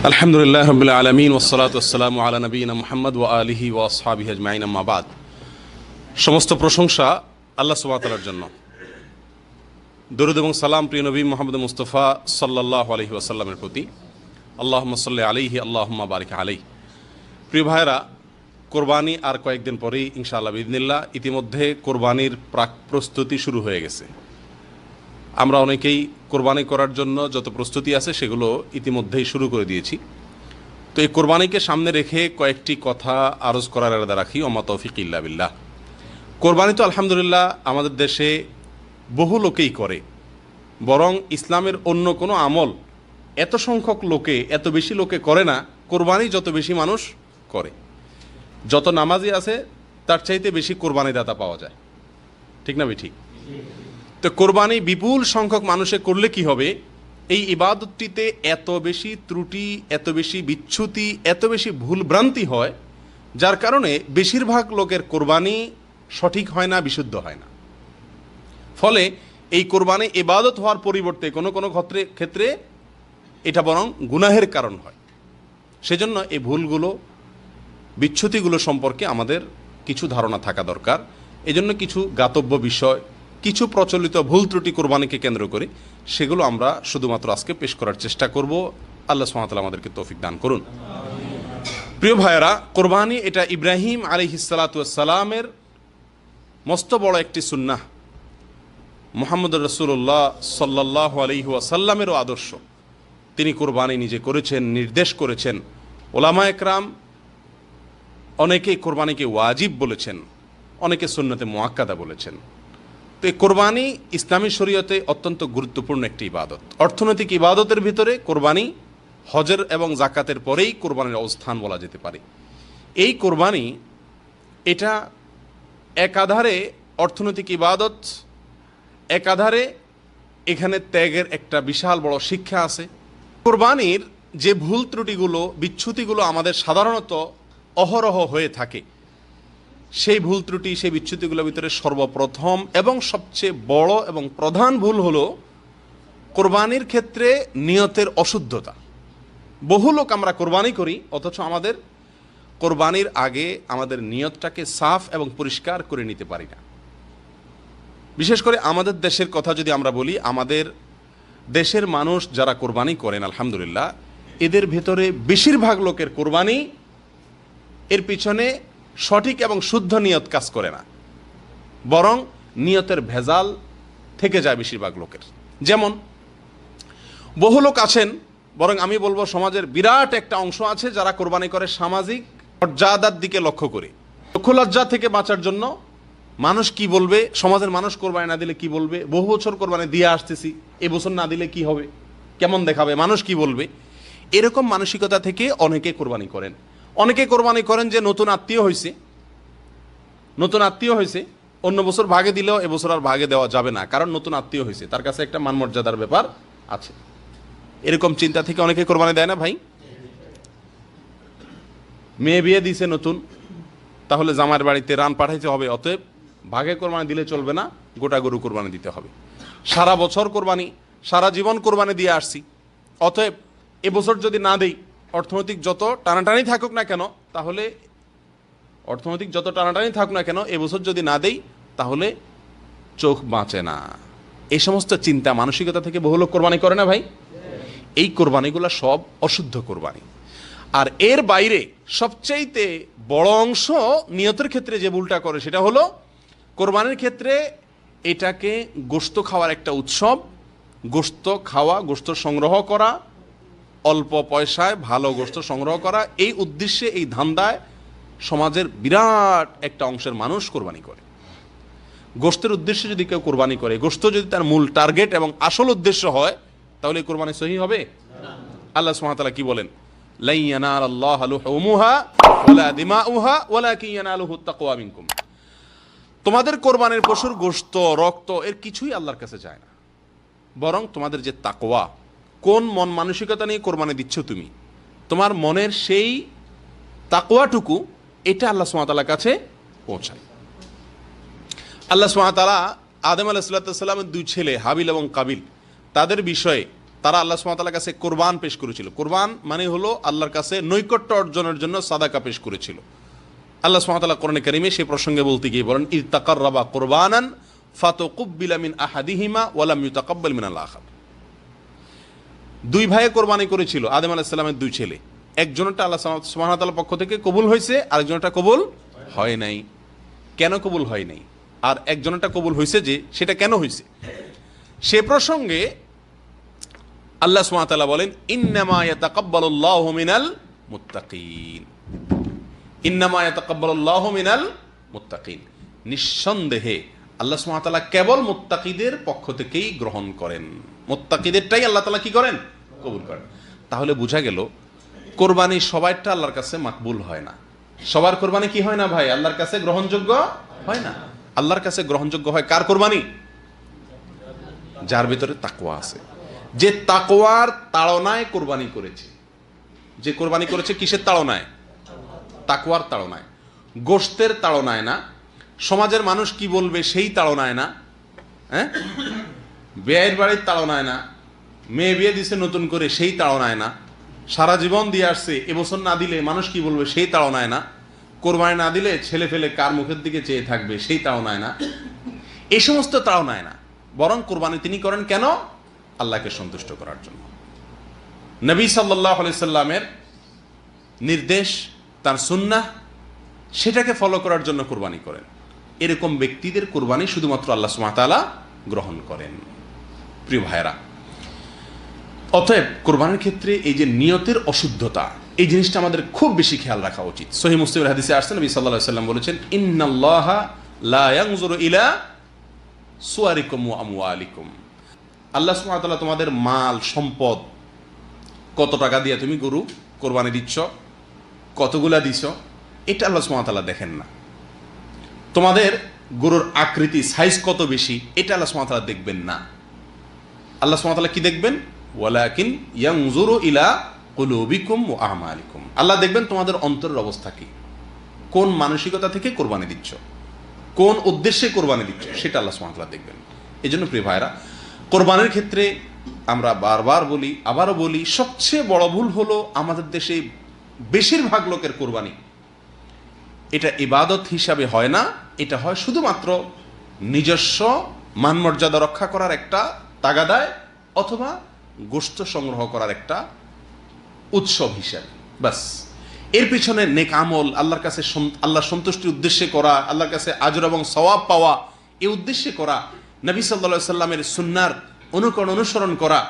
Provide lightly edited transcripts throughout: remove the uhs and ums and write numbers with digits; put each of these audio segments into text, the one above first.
আলহামদুলিল্লাহ রাব্বিল আলামিন ওয়াসসালাতু ওয়াসসালামু আলা নবিয়িনা মুহাম্মদ ওয়া আলিহি ওয়া আসহাবিহি আজমাইন, আম্মা বাদ। সমস্ত প্রশংসা আল্লাহ সুবহানাহু ওয়া তাআলার জন্য। দরুদ এবং সালাম প্রিয় নবী মুহাম্মদ মুস্তাফা সাল্লাল্লাহু আলাইহি ওয়াসাল্লামের প্রতি। আল্লাহুম্মা সাল্লি আলাইহি আল্লাহুম্মা বারিক আলাইহি। প্রিয় ভাইরা, কোরবানি আর কয়েকদিন পরেই ইনশাআল্লাহ বিইذনিল্লাহ। ইতিমধ্যে কোরবানির প্রাক প্রস্তুতি শুরু হয়ে গেছে। আমরা অনেকেই কোরবানি করার জন্য যত প্রস্তুতি আছে সেগুলো ইতিমধ্যেই শুরু করে দিয়েছি। তো এই কোরবানিকে সামনে রেখে কয়েকটি কথা আরজ করার ইরাদা রাখি। ওমা তৌফিক ইল্লা বিল্লাহ। কোরবানি তো আলহামদুলিল্লাহ আমাদের দেশে বহু লোকেই করে, বরং ইসলামের অন্য কোনো আমল এত সংখ্যক লোকে, এত বেশি লোকে করে না। কোরবানি যত বেশি মানুষ করে, যত নামাজি আছে তার চাইতে বেশি কোরবানি দাতা পাওয়া যায়, ঠিক না? ঠিক। তো কোরবানি বিপুল সংখ্যক মানুষে করলে কি হবে? এই ইবাদতটিতে এত বেশি ত্রুটি, এত বেশি বিচ্যুতি, এত বেশি ভুলভ্রান্তি হয়, যার কারণে বেশিরভাগ লোকের কোরবানি সঠিক হয় না, বিশুদ্ধ হয় না। ফলে এই কোরবানি ইবাদত হওয়ার পরিবর্তে কোনো কোনো ক্ষেত্রে এটা বরং গুনাহের কারণ হয়। সেজন্য এই ভুলগুলো, বিচ্যুতিগুলো সম্পর্কে আমাদের কিছু ধারণা থাকা দরকার। এজন্য কিছু জ্ঞাতব্য বিষয়, কিছু প্রচলিত ভুল ত্রুটি কোরবানিকে কেন্দ্র করে, সেগুলো আমরা শুধুমাত্র আজকে পেশ করার চেষ্টা করব। আল্লাহ সুবহানাহু ওয়া তাআলা আমাদেরকে তৌফিক দান করুন। প্রিয় ভাইয়েরা, কোরবানি এটা ইব্রাহিম আলাইহিস সালাতু ওয়াস সালামের মস্ত বড় একটি সুন্নাহ। মুহাম্মদুর রাসূলুল্লাহ সাল্লাল্লাহু আলাইহি ওয়াসাল্লামেরও আদর্শ। তিনি কোরবানি নিজে করেছেন, নির্দেশ করেছেন। ওলামায়ে কেরাম অনেকেই কোরবানিকে ওয়াজিব বলেছেন, অনেকে সুন্নতে মুআক্কাদা বলেছেন। তো এই কোরবানি ইসলামী শরীয়তে অত্যন্ত গুরুত্বপূর্ণ একটি ইবাদত। অর্থনৈতিক ইবাদতের ভিতরে কোরবানি হজের এবং জাকাতের পরেই কোরবানির অবস্থান বলা যেতে পারে। এই কোরবানি এটা একাধারে অর্থনৈতিক ইবাদত, একাধারে এখানে ত্যাগের একটা বিশাল বড় শিক্ষা আছে। কোরবানির যে ভুল ত্রুটিগুলো, বিচ্যুতিগুলো আমাদের সাধারণত অহরহ হয়ে থাকে, সেই ভুল ত্রুটি, সেই বিচ্যুতিগুলোর ভিতরে সর্বপ্রথম এবং সবচেয়ে বড় এবং প্রধান ভুল হলো কোরবানির ক্ষেত্রে নিয়তের অশুদ্ধতা। বহু লোক আমরা কোরবানি করি, অথচ আমাদের কোরবানির আগে আমাদের নিয়তটাকে সাফ এবং পরিষ্কার করে নিতে পারি না। বিশেষ করে আমাদের দেশের কথা যদি আমরা বলি, আমাদের দেশের মানুষ যারা কোরবানি করেন আলহামদুলিল্লাহ, এদের ভেতরে বেশিরভাগ লোকের কোরবানি এর পিছনে সঠিক এবং শুদ্ধ নিয়ত কাজ করে না, বরং নিয়তের ভেজাল থেকে যায় বেশিরভাগ লোকের। যেমন বহু লোক আছেন, বরং আমি বলবো সমাজের বিরাট একটা অংশ আছে যারা কোরবানি করে সামাজিক মর্যাদার দিকে লক্ষ্য করে, চক্ষু লজ্জা থেকে বাঁচার জন্য। মানুষ কি বলবে, সমাজের মানুষ কোরবানি না দিলে কি বলবে, বহু বছর কোরবানি দিয়ে আসতেছি, এবছর না দিলে কি হবে, কেমন দেখাবে, মানুষ কি বলবে, এরকম মানসিকতা থেকে অনেকে কোরবানি করেন। অনেকে কোরবানি করেন যে নতুন আত্মীয় হয়েছে, অন্য বছর ভাগে দিলেও এবছর আর ভাগে দেওয়া যাবে না, কারণ নতুন আত্মীয় হয়েছে, তার কাছে একটা মান মর্যাদার ব্যাপার আছে। এরকম চিন্তা থেকে অনেকে কোরবানি দেয় না ভাই। মেয়ে বিয়ে দিছে নতুন, তাহলে জামার বাড়িতে রান পাঠাইতে হবে, অতএব ভাগে কোরবানি দিলে চলবে না, গোটা গরু কোরবানি দিতে হবে। সারা বছর কোরবানি, সারা জীবন কোরবানি দিয়ে আসছি, অতএব এবছর যদি না দেই, অর্থনৈতিক যত টানাটানি থাকুক না কেন, এবছর যদি না দেই তাহলে চোখ বাঁচে না। এই সমস্ত চিন্তা মানসিকতা থেকে বহু লোক কোরবানি করে না ভাই। এই কোরবানিগুলো সব অশুদ্ধ কোরবানি। আর এর বাইরে সবচাইতে বড় অংশ নিয়তের ক্ষেত্রে যে ভুলটা করে, সেটা হলো কোরবানির ক্ষেত্রে এটাকে গোশত খাওয়ার একটা উৎসব, গোশত খাওয়া, গোশত সংগ্রহ করা, অল্প পয়সায় ভালো গোশত সংগ্রহ করা, এই উদ্দেশ্যে, এই ধান্দায় সমাজের বিরাট একটা অংশের মানুষ কোরবানি করে। গোশতের উদ্দেশ্যে যদি কেউ কোরবানি করে, গোশত যদি তার মূল টার্গেট এবং আসল উদ্দেশ্য হয়, তাহলে এই কোরবানি সহি হবে? আল্লাহ সুবহানাহু ওয়া তাআলা কি বলেন? লা ইয়ানালাল্লাহু লুহুমুহা ওয়ালা দিমাউহা ওয়ালাকিন ইয়ানালুহুত তাকওয়া মিনকুম। তোমাদের কোরবানির পশুর গোশত, রক্ত এর কিছুই আল্লাহর কাছে যায় না, বরং তোমাদের যে তাকওয়া, কোন মন মানসিকতা নিয়ে কোরবানি দিচ্ছ তুমি, তোমার মনের সেই তাকওয়াটুকু, এটা আল্লাহ সুবহানাহু ওয়া তাআলার কাছে পৌঁছায়। আল্লাহ সুবহানাহু ওয়া তাআলা আদম আলাইহিস সালামের দুই ছেলে হাবিল এবং কাবিল, তাদের বিষয়ে তারা আল্লাহ সুবহানাহু ওয়া তাআলার কাছে কোরবান পেশ করেছিল। কোরবান মানে হলো আল্লাহর কাছে নৈকট্য অর্জনের জন্য সাদাকা পেশ করেছিল। আল্লাহ সুবহানাহু ওয়া তাআলা কোরআনে কারিমে সেই প্রসঙ্গে বলতে গিয়ে বলেন, ইয তাকাররাবা কুরবানান ফাতুকুব্বিলা মিন আহাদিহিমা ওয়া লাম ইউতাকাব্বাল মিনাল আখার। দুই ভাইয়ে কোরবানি করেছিল, আদম আলাইহিস সালামের দুই ছেলে। একজনটা আল্লাহ সুবহানাহু ওয়া তাআলার পক্ষ থেকে কবুল হয়েছে, আরেকজনটা কবুল হয় নাই। কেন কবুল হয় নাই আর একজনটা কবুল হয়েছে, যে সেটা কেন হয়েছে সে প্রসঙ্গে আল্লাহ সুবহানাহু ওয়া তাআলা বলেন, ইন্নামা ইয়াতাকাব্বালুল্লাহু মিনাল মুত্তাকিন। ইন্নামা ইয়াতাকাব্বালুল্লাহু মিনাল মুত্তাকিন, নিঃসন্দেহে আল্লাহ সুবহানাহু ওয়া তাআলা কেবল মুত্তাকিদের পক্ষ থেকেই গ্রহণ করেন। মুত্তাকিদেরটাই আল্লাহ তাআলা কি করেন? কবুল করেন। তাহলে বোঝা গেল কোরবানি সবাইটা আল্লাহর কাছে মাকবুল হয় না। সবার কোরবানি কি হয় না ভাই? আল্লাহর কাছে গ্রহণযোগ্য হয় না। আল্লাহর কাছে গ্রহণযোগ্য হয় কার কোরবানি? যার ভিতরে তাকওয়া আছে, যে তাকওয়ার তাড়নায় কোরবানি করেছে। যে কোরবানি করেছে কিসের তাড়নায়? তাকওয়ার তাড়নায়, গোশতের তাড়নায় না, সমাজের মানুষ কি বলবে সেই তাড়নায় না, হ্যাঁ, বিয়ের বাড়ির তাড়নায় না, মেয়ে বিয়ে দিছে নতুন করে সেই তাড়নায় না, সারা জীবন দিয়ে আসছে এবছর না দিলে মানুষ কি বলবে সেই তাড়নায় না, কোরবানি না দিলে ছেলে ফেলে কার মুখের দিকে চেয়ে থাকবে সেই তাড়নায় না, এই সমস্ত তাড়নায় না। বরং কোরবানি তিনি করেন কেন? আল্লাহকে সন্তুষ্ট করার জন্য। নবী সাল্লাল্লাহু আলাইহি সাল্লামের নির্দেশ, তার সুন্নাহ, সেটাকে ফলো করার জন্য কোরবানি করেন। এরকম ব্যক্তিদের কোরবানি শুধুমাত্র আল্লাহ সুবহানাহু ওয়া তাআলা গ্রহণ করেন। প্রিয় ভাইরা, অতএব কোরবানির ক্ষেত্রে এই যে নিয়তের অশুদ্ধতা, এই জিনিসটা আমাদের খুব বেশি খেয়াল রাখা উচিত। সহিহ মুসলিমের হাদিসে আসছে, নবী সাল্লাল্লাহু আলাইহি সাল্লাম বলেছেন, ইন্নাল্লাহা লা ইয়ানজুরু ইলা সুওয়ারিকুম ওয়া আমওয়ালিকুম। আল্লাহ সুবহানাহু ওয়া তাআলা তোমাদের মাল সম্পদ, কত টাকা দিয়ে তুমি গরু কোরবানি দিচ্ছ, কতগুলা দিছ, এটা আল্লাহ সুবহানাহু ওয়া তাআলা দেখেন না। তোমাদের গরুর আকৃতি, সাইজ কত বেশি, এটা আল্লাহ সুবহানাহু ওয়া তাআলা দেখবেন না। আল্লাহ সুবহানাহু ওয়া তাআলা কি দেখবেন? ওয়ালাকিন ইয়ানজুরু ইলা কুলুবিকুম ওয়া আমালিকুম। আল্লাহ দেখবেন তোমাদের অন্তরের অবস্থা কি, কোন মানসিকতা থেকে কোরবানি দিচ্ছ, কোন উদ্দেশ্যে কোরবানি দিচ্ছ, সেটা আল্লাহ সুবহানাহু ওয়া তাআলা দেখবেন। এই জন্য প্রিয় ভাইরা, কোরবানির ক্ষেত্রে আমরা বারবার বলি, আবারও বলি, সবচেয়ে বড় ভুল হলো আমাদের দেশে বেশিরভাগ লোকের কোরবানি এটা ইবাদত হিসাবে হয় না, এটা হয় শুধুমাত্র নিজস্ব মানমর্যাদা রক্ষা করার একটা তাগাদায়, অথবা গোশত সংগ্রহ করার একটা উৎসব হিসাবে, বাস। এর পিছনে নেক আমল, আল্লাহর কাছে আল্লাহ সন্তুষ্টির উদ্দেশ্যে করা, আল্লাহর কাছে আজর এবং সওয়াব পাওয়া, এই উদ্দেশ্যে করা, নবী সাল্লাল্লাহু আলাইহি সাল্লামের সুন্নাহর অনুসরণ করা,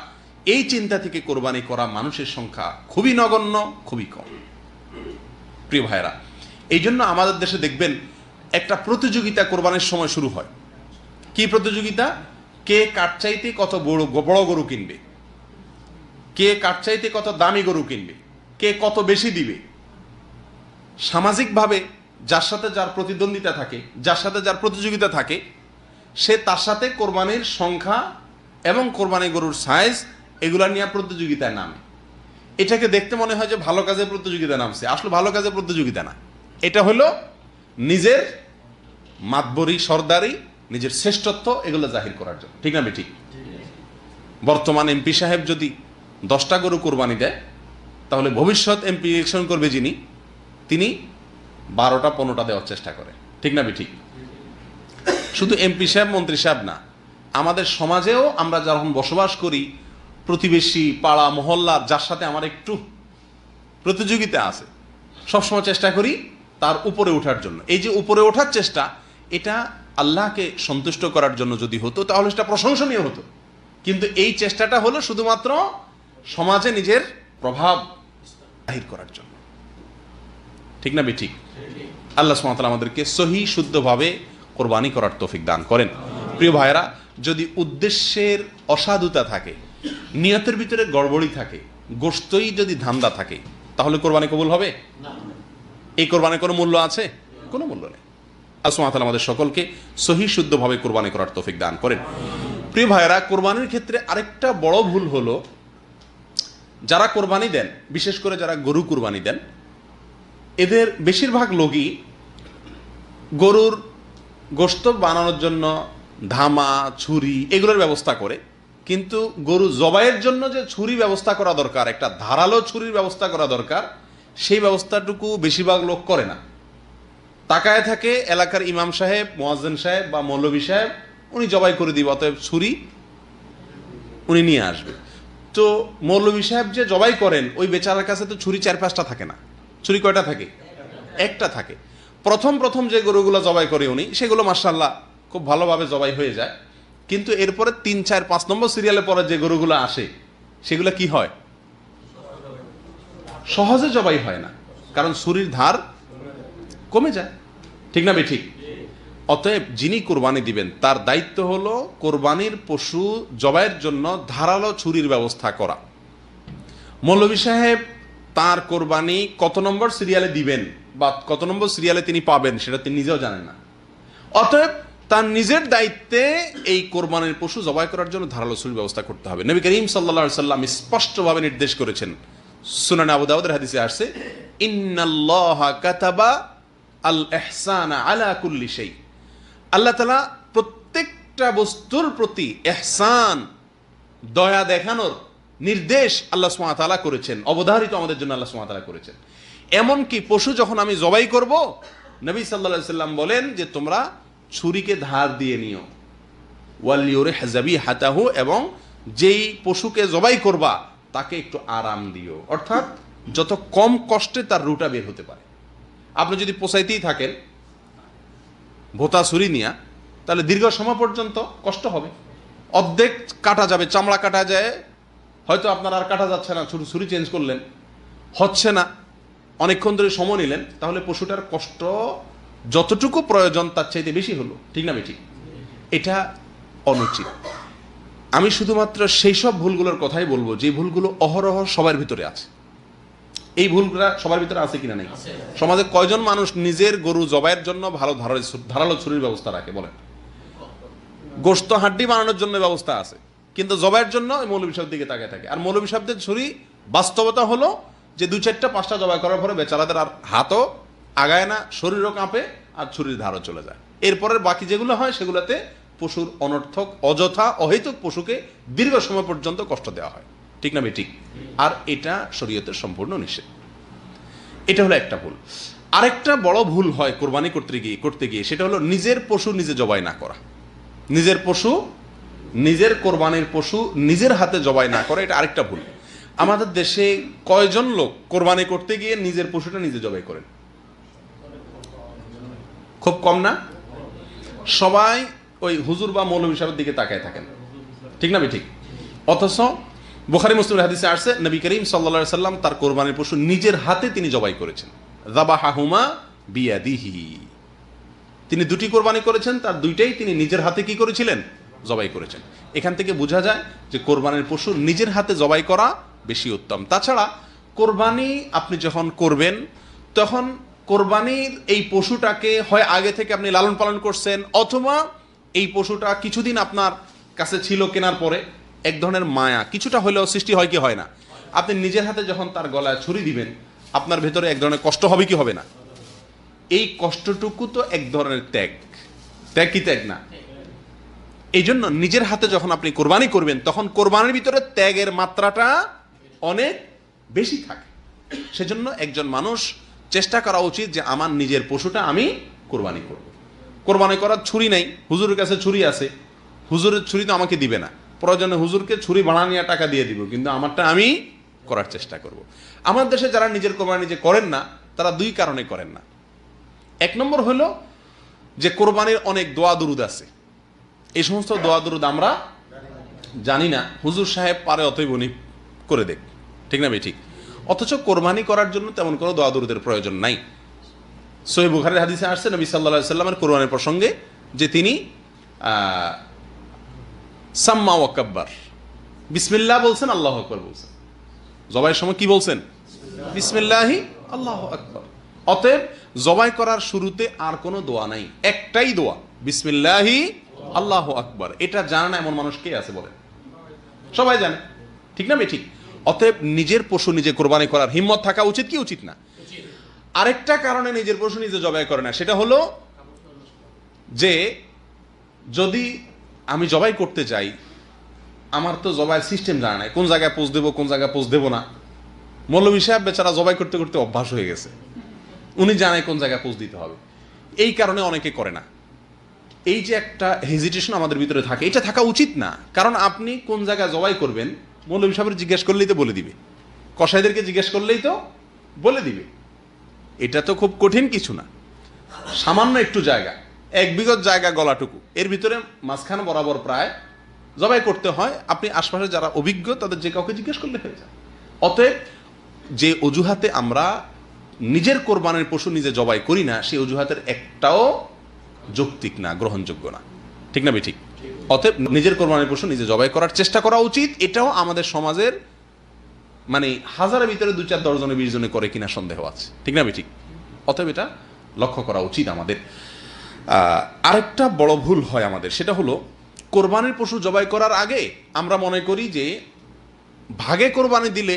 এই চিন্তা থেকে কোরবানি করা মানুষের সংখ্যা খুবই নগণ্য, খুবই কম। প্রিয় ভাইরা, এই জন্য আমাদের দেশে দেখবেন একটা প্রতিযোগিতা কোরবানির সময় শুরু হয়। কি প্রতিযোগিতা? কে কার চাইতে কত বড় গরু কিনবে, কে কার চাইতে কত দামি গরু কিনবে, কে কত বেশি দিবে। সামাজিকভাবে যার সাথে যার প্রতিদ্বন্দ্বিতা থাকে, যার সাথে যার প্রতিযোগিতা থাকে, সে তার সাথে কোরবানির সংখ্যা এবং কোরবানি গরুর সাইজ এগুলা নিয়ে প্রতিযোগিতায় নামে। এটাকে দেখতে মনে হয় যে ভালো কাজে প্রতিযোগিতা নামছে, আসলে ভালো কাজে প্রতিযোগিতা না। এটা হলো নিজের মাতবরি, সর্দারি, নিজের শ্রেষ্ঠত্ব এগুলো জাহির করার জন্য, ঠিক না ঠিক? বর্তমান এমপি সাহেব যদি 10টা গরু কোরবানি দেয়, তাহলে ভবিষ্যৎ এমপি ইলেকশন করবে যিনি, তিনি 12টা 15টা দেওয়ার চেষ্টা করে, ঠিক না ঠিক? শুধু এমপি সাহেব, মন্ত্রী সাহেব না, আমাদের সমাজেও আমরা যখন বসবাস করি, প্রতিবেশী, পাড়া, মহল্লা, যার সাথে আমার একটু প্রতিযোগিতা আছে, সবসময় চেষ্টা করি তার উপরে ওঠার জন্য। এই যে উপরে ওঠার চেষ্টা, এটা আল্লাহকে সন্তুষ্ট করার জন্য যদি হতো তাহলে সেটা প্রশংসনীয় হতো। কিন্তু এই চেষ্টাটা হলো শুধুমাত্র সমাজে নিজের প্রভাব জাহির করার জন্য, ঠিক না ঠিক? আল্লাহ সুবহানাহু ওয়া তাআলা আমাদেরকে সহি শুদ্ধভাবে কোরবানি করার তৌফিক দান করেন। প্রিয় ভাইরা, যদি উদ্দেশ্যের অসাধুতা থাকে, নিয়তের ভিতরে গড়বড়ি থাকে, গোশতই যদি ধান্দা থাকে, তাহলে কোরবানি কবুল হবে না। এই কোরবানির কোনো মূল্য আছে? কোনো মূল্য নেই। আল্লাহ সুবহানাহু ওয়া তাআলা আমাদের সকলকে সহি শুদ্ধভাবে কোরবানি করার তৌফিক দান করেন। প্রিয় ভাইরা, কোরবানির ক্ষেত্রে আরেকটা বড় ভুল হলো, যারা কোরবানি দেন, বিশেষ করে যারা গরু কোরবানি দেন, এদের বেশিরভাগ লোকই গরুর গোশত বানানোর জন্য ধামা, ছুরি এগুলোর ব্যবস্থা করে, কিন্তু গরু জবাইয়ের জন্য যে ছুরি ব্যবস্থা করা দরকার, একটা ধারালো ছুরির ব্যবস্থা করা দরকার, সেই ব্যবস্থাটুকু বেশিরভাগ লোক করে না। তাকায় থাকে এলাকার ইমাম সাহেব, মুয়াজ্জিন সাহেব বা মৌলভী সাহেব, উনি জবাই করে দিবে, অতএব ছুরি উনি নিয়ে আসবে। তো মৌলভী সাহেব যে জবাই করেন, ওই বেচারার কাছে তো ছুরি 4-5টা থাকে না। ছুরি কয়টা থাকে? একটা থাকে। প্রথম প্রথম যে গরুগুলো জবাই করে উনি, সেগুলো মাশাআল্লাহ খুব ভালোভাবে জবাই হয়ে যায়। কিন্তু এরপরে 3, 4, 5 নম্বর সিরিয়ালে পরে যে গরুগুলো আসে, সেগুলো কি হয়? সহজে জবাই হয় না, কারণ ছুরির ধার কমে যায়। ঠিক না বেঠিক? অতএব যিনি কোরবানি দিবেন তার দায়িত্ব হলো কোরবানির পশু জবাইয়ের জন্য ধারালো ছুরির ব্যবস্থা করা। মৌলভী সাহেব তার কোরবানি কত নম্বর সিরিয়ালে দিবেন বা কত নম্বর সিরিয়ালে তিনি পাবেন, সেটা তিনি নিজেও জানেন না। অতএব তার নিজের দায়িত্বে এই কোরবানির পশু জবাই করার জন্য ধারালো ছুরির ব্যবস্থা করতে হবে। নবী করিম সাল্লাল্লাহু আলাইহি সাল্লাম স্পষ্টভাবে নির্দেশ করেছেন, সুনান আবু দাউদের হাদিসে আসছে, ইন্নাল্লাহা কাতাবা আল ইহসানা আলা কুল্লি শাই। আল্লাহ তাআলা প্রত্যেকটা বস্তুর প্রতি ইহসান, দয়া দেখানোর নির্দেশ আল্লাহ সুবহানাহু ওয়া তাআলা করেছেন, অবধারিত আমাদের জন্য আল্লাহ সুবহানাহু ওয়া তাআলা করেছেন। এমনকি পশু যখন আমি জবাই করব, নবী সাল্লাল্লাহু আলাইহি সাল্লাম বলেন যে তোমরা ছুরিকে ধার দিয়ে নিও, ওয়াল ইউরিহ যাবিহাতাহু, এবং যেই পশুকে জবাই করবা তাকে একটু আরাম দিও, অর্থাৎ যত কম কষ্টে তার রুটা বের হতে পারে। আপনি যদি পোষাইতেই থাকেন ভোতা ছুরি নিয়া, তাহলে দীর্ঘ সময় পর্যন্ত কষ্ট হবে। অর্ধেক কাটা যাবে, চামড়া কাটা যায়, হয়তো আপনার আর কাটা যাচ্ছে না, ছুরি চেঞ্জ করলেন, হচ্ছে না, অনেকক্ষণ ধরে সময় নিলেন, তাহলে পশুটার কষ্ট যতটুকু প্রয়োজন তার চাইতে বেশি হলো। ঠিক না বেঠিক? এটা অনুচিত। আমি শুধুমাত্র সেই সব ভুলগুলোর কথাই বলবো যে ভুলগুলো অহরহ সবার ভিতরে আছে। এই ভুলগুলা সবার ভিতরে আছে কিনা? নেই। সমাজে কয়জন মানুষ নিজের গরু জবাইয়ের জন্য ভালো ধারালো ছুরির ব্যবস্থা রাখে? বলেন। গোশত হাড্ডি বানানোর জন্য ব্যবস্থা আছে, কিন্তু জবাইয়ের জন্য মৌলভী সাহেবের দিকে তাকায় থাকে। আর মৌলভী সাহেবদের ছুরি বাস্তবতা হলো যে 2, 4টা 5টা জবাই করার পরে বেচারাদের আর হাতও আগায় না, শরীরও কাঁপে, আর ছুরির ধারও চলে যায়। এরপরের বাকি যেগুলো হয় সেগুলোতে পশুর অনর্থক, অযথা, অহেতুক পশুকে দীর্ঘ সময় পর্যন্ত কষ্ট দেওয়া হয়। ঠিক না বেঠিক? আর এটা শরীয়তের সম্পূর্ণ নিষেধ। এটা হলো একটা ভুল। আরেকটা বড় ভুল হয় কোরবানি করতে গিয়ে, সেটা হলো নিজের পশু নিজে জবাই না করা। নিজের পশু, নিজের কোরবানির পশু নিজের হাতে জবাই না করা, এটা আরেকটা ভুল। আমাদের দেশে কয়জন লোক কোরবানি করতে গিয়ে নিজের পশুটা নিজে জবাই করেন? খুব কম না? সবাই ওই হুজুর বা মৌলভী সাহেবের দিকে তাকায় থাকেন। ঠিক না বেঠিক? অথচ বুখারী মুসলিমের হাদিসে আসছে, নবী করিম সাল্লাল্লাহু আলাইহি সাল্লাম তার কোরবানির পশু নিজের হাতে তিনি জবাই করেছেন। যাবাহাহুমা বিয়াদিহি। তিনি 2টি কোরবানি করেছেন, তার 2টাই তিনি নিজের হাতে কি করেছিলেন? জবাই করেছেন। এখান থেকে বোঝা যায় যে কোরবানির পশু নিজের হাতে জবাই করা বেশি উত্তম। তাছাড়া কোরবানি আপনি যখন করবেন, তখন কোরবানির এই পশুটাকে হয় আগে থেকে আপনি লালন পালন করছেন, অথবা এই পশুটা কিছুদিন আপনার কাছে ছিল, কেনার পরে এক ধরনের মায়া কিছুটা হলেও সৃষ্টি হয় কি হয় না? আপনি নিজের হাতে যখন তার গলায় ছুরি দিবেন, আপনার ভেতরে এক ধরনের কষ্ট হবে কি হবে না? এই কষ্টটুকু তো এক ধরনের ত্যাগ। ত্যাগ কি ত্যাগ না? এই জন্য নিজের হাতে যখন আপনি কোরবানি করবেন, তখন কোরবানির ভিতরে ত্যাগের মাত্রাটা অনেক বেশি থাকে। সেজন্য একজন মানুষ চেষ্টা করা উচিত যে আমার নিজের পশুটা আমি কোরবানি করব। কোরবানি করার ছুরি নাই, হুজুরের কাছে ছুরি আছে, হুজুরের ছুরি তো আমাকে দিবে না, প্রয়োজনে হুজুরকে ছুরি বানানিয়া টাকা দিয়ে দিব, কিন্তু আমারটা আমি করার চেষ্টা করব। আমার দেশে যারা নিজের কোরবানি নিজে করেন না, তারা 2 কারণে করেন না। 1 নম্বর হলো যে কোরবানির অনেক দোয়া দুরুদ আছে, এই সমস্ত দোয়া দুরুদ আমরা জানি না, হুজুর সাহেব পারে অতএব উনি করে দেখ। ঠিক না বেঠিক? অথচ কোরবানি করার জন্য তেমন কোনো দোয়া দুরুদের প্রয়োজন নাই। সহিহ বুখারীর হাদিসে আসছে নবী সাল্লাল্লাহু আলাইহি সাল্লামের কোরবানির প্রসঙ্গে যে তিনি সাম্মা ওয়া কাব্বার, বিসমিল্লাহ বলছেন, আল্লাহু আকবার বলছেন। জবাইয়ের সময় কি বলছেন? বিসমিল্লাহি আল্লাহু আকবার। অতএব জবাই করার শুরুতে আর কোনো দোয়া নাই, একটাই দোয়া, বিসমিল্লাহি আল্লাহু আকবার। এটা জানে না এমন মানুষ কে আছে বলেন? সবাই জানে। ঠিক না বেঠিক? অতএব নিজের পশু নিজে কোরবানি করার হিম্মত থাকা উচিত কি উচিত না? আরেকটা কারণে নিজের পশু নিজে জবাই করে না, সেটা হলো যে যদি আমি জবাই করতে যাই, আমার তো জবাইয়ের সিস্টেম জানা নাই, কোন জায়গায় পোজ দেবো কোন জায়গায় পোজ দেবো না। মৌলভী সাহেব বেচারা জবাই করতে করতে অভ্যাস হয়ে গেছে, উনি জানায় কোন জায়গায় পোজ দিতে হবে। এই কারণে অনেকে করে না। এই যে একটা হেজিটেশন আমাদের ভিতরে থাকে, এটা থাকা উচিত না। কারণ আপনি কোন জায়গায় জবাই করবেন মৌলভী সাহেবের জিজ্ঞেস করলেই তো বলে দিবে, কসাইদেরকে জিজ্ঞেস করলেই তো বলে দিবে। এটা তো খুব কঠিন কিছু না, সামান্য একটু জায়গা, 1 বিঘত জায়গা গলাটুকু, এর ভিতরে মাঝখানে বরাবর প্রায় জবাই করতে হয়। আপনি আশপাশে যারা অভিজ্ঞ তাদের যে কাউকে জিজ্ঞেস করলে হয়ে যায়। অতএব যে অজুহাতে আমরা নিজের কোরবানির পশু নিজে জবাই করি না, সেই অজুহাতের একটাও যৌক্তিক না, গ্রহণযোগ্য না। ঠিক না ঠিক? অতএব নিজের কোরবানির পশু নিজে জবাই করার চেষ্টা করা উচিত। এটাও আমাদের সমাজের মানে হাজারের ভিতরে 2-4-10 জনে 20 জনে করে কিনা সন্দেহ আছে। ঠিক না ঠিক? অতএব এটা লক্ষ্য করা উচিত আমাদের। আরেকটা বড় ভুল হয় আমাদের, সেটা হলো কোরবানির পশু জবাই করার আগে আমরা মনে করি যে ভাগে কোরবানি দিলে,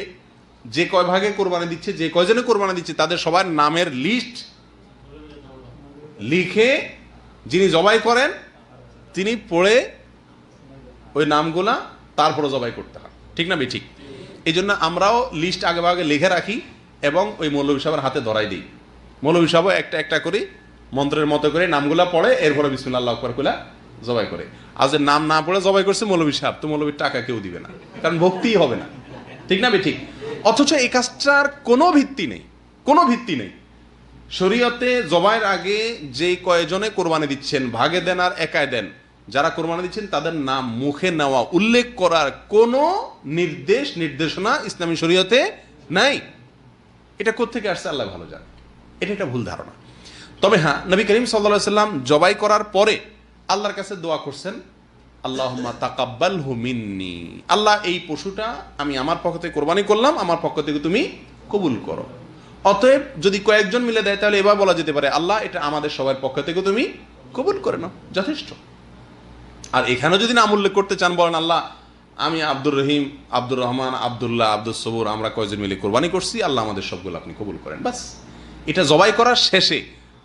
যে কয় ভাগে কোরবানি দিচ্ছে, যে কয়জনে কোরবানি দিচ্ছে তাদের সবার নামের লিস্ট লিখে যিনি জবাই করেন তিনি পড়ে ওই নামগুলা তারপরে জবাই করতে হয়। ঠিক না ঠিক? এই জন্য আমরাও লিস্ট আগে ভাগে লিখে রাখি এবং ওই মৌলভী সাহেবের হাতে ধরাই দিই। মৌলভী সাহেব একটা একটা করে মন্ত্রের মতো করে নামগুলা পড়ে, এরপরে বিসমিল্লাহ আল্লাহু আকবার কইলা জবাই করে। আর যে নাম না পড়ে জবাই করছে মৌলভী সাহেব, তো মৌলভীর টাকা কেউ দিবে না, কারণ ভক্তিই হবে না। ঠিক না ঠিক? অথচ এই কাজটার কোনো ভিত্তি নেই, কোনো ভিত্তি নেই। শরীয়তে জবাইয়ের আগে যে কয়জনে কোরবানি দিচ্ছেন ভাগে দেন আর একাই দেন, যারা কোরবানি দিচ্ছেন তাদের নাম মুখে নেওয়া, উল্লেখ করার কোনো নির্দেশনা ইসলামী শরীয়তে নাই। এটা কোত্থেকে আসছে আল্লাহ ভালো জানে, এটা একটা ভুল ধারণা। তবে হ্যাঁ, নবী করিম সাল্লাল্লাহু আলাইহি সাল্লাম জবাই করার পরে আল্লাহর কাছে দোয়া করছেন, আল্লাহুম্মা তাকাব্বালহু মিন্নি, আল্লাহ এই পশুটা আমি আমার পক্ষ থেকে কোরবানি করলাম, আমার পক্ষ থেকে তুমি কবুল করো। অতএব যদি কয়েকজন মিলে দেয় তাহলে এবার বলা যেতে পারে আল্লাহ এটা আমাদের সবার পক্ষ থেকে তুমি কবুল করে নাও, যথেষ্ট। আর এখানে যদি নাম উল্লেখ করতে চান বলেন আল্লাহ আমি আব্দুর রহিম, আব্দুর রহমান, আব্দুল্লাহ, আব্দুল সবুর আমরা কয়েকজন মিলে কোরবানি করছি, আল্লাহ আমাদের সবগুলো আপনি কবুল করেন, বাস। এটা জবাই করার শেষে